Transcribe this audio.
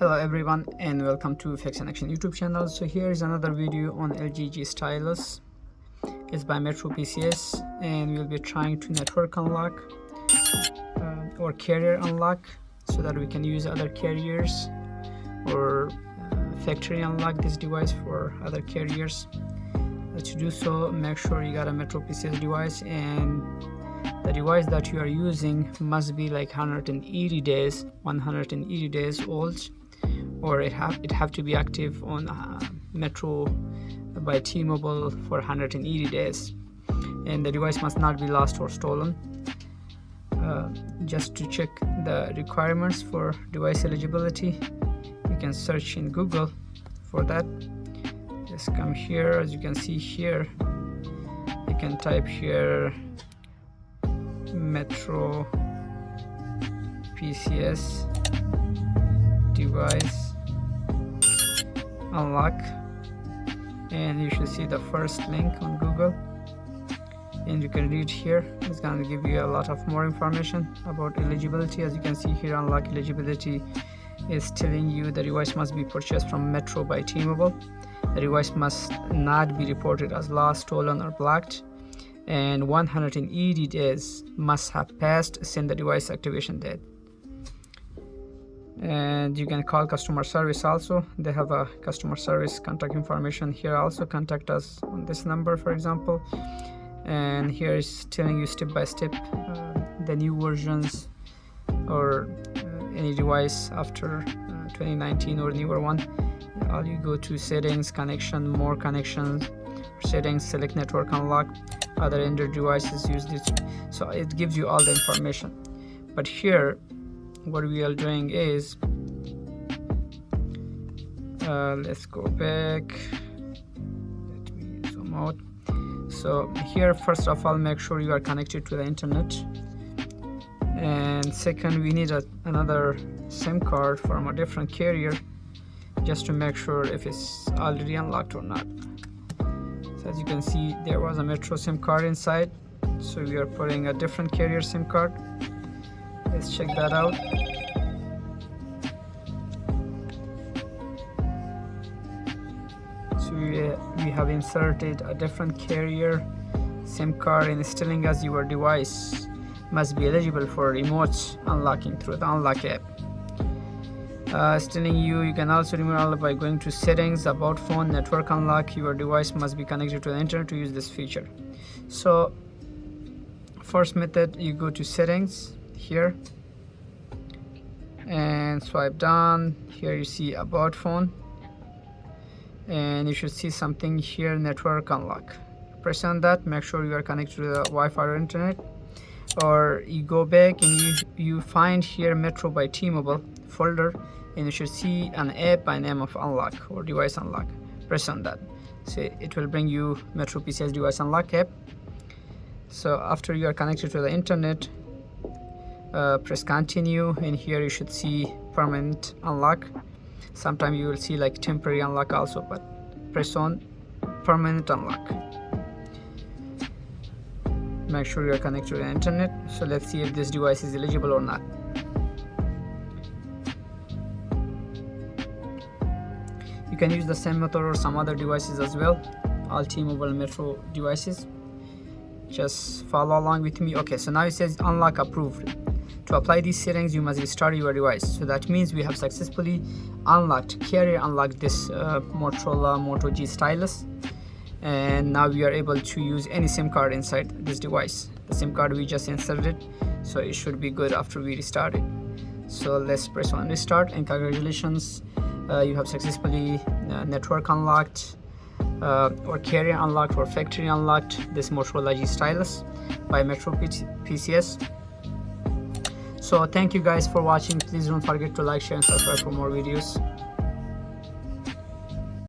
Hello everyone and welcome to Fixin YouTube channel. So here is another video on LG G Stylus. It's by Metro PCS and we'll be trying to network unlock or carrier unlock so that we can use other carriers or factory unlock this device for other carriers. To do so, make sure you got a Metro PCS device and the device that you are using must be like 180 days old, or it have to be active on Metro by T-Mobile for 180 days, and the device must not be lost or stolen. Just to check the requirements for device eligibility, you can search in Google for that. Just come here. As you can see here, you can type here Metro PCS device unlock, and you should see the first link on Google, and you can read here. It's going to give you a lot of more information about eligibility. As you can see here, unlock eligibility is telling you the device must be purchased from Metro by T-Mobile. The device must not be reported as lost, stolen, or blocked, and 180 days must have passed since the device activation date. And you can call customer service also. They have a customer service contact information here. Also contact us on this number, for example. And here is telling you step by step the new versions or any device after 2019 or newer one. All you go to settings, connection, more connections, settings, select network unlock, other Android devices use this. So it gives you all the information. But here what we are doing is let's go back. Let me zoom out. So here, first of all, make sure you are connected to the internet, and second, we need another SIM card from a different carrier just to make sure if it's already unlocked or not. So as you can see, there was a Metro SIM card inside, so we are putting a different carrier SIM card. Let's check that out. So we have inserted a different carrier SIM card, and it's telling us your device must be eligible for remote unlocking through the Unlock app. It's telling you can also remove unlock by going to settings, about phone, network unlock. Your device must be connected to the internet to use this feature. So first method, you go to settings here and swipe down. Here you see about phone, and you should see something here, network unlock. Press on that. Make sure you are connected to the Wi-Fi or internet, or you go back and you find here Metro by T-Mobile folder, and you should see an app by name of unlock or device unlock. Press on that. So it will bring you Metro PCS device unlock app. So after you are connected to the internet, press continue, and here you should see permanent unlock. Sometimes you will see like temporary unlock also, but press on permanent unlock. Make sure you are connected to the internet. So let's see if this device is eligible or not. You can use the same method or some other devices as well, all T-Mobile Metro devices. Just follow along with me. Okay, so now it says unlock approved. To apply these settings, you must restart your device. So that means we have successfully carrier unlocked this Motorola Moto G Stylus, and now we are able to use any SIM card inside this device. The SIM card we just inserted, so it should be good after we restart it. So let's press on restart, and congratulations, you have successfully network unlocked or carrier unlocked or factory unlocked this Motorola G Stylus by Metro PCS. So thank you guys for watching. Please don't forget to like, share, and subscribe for more videos.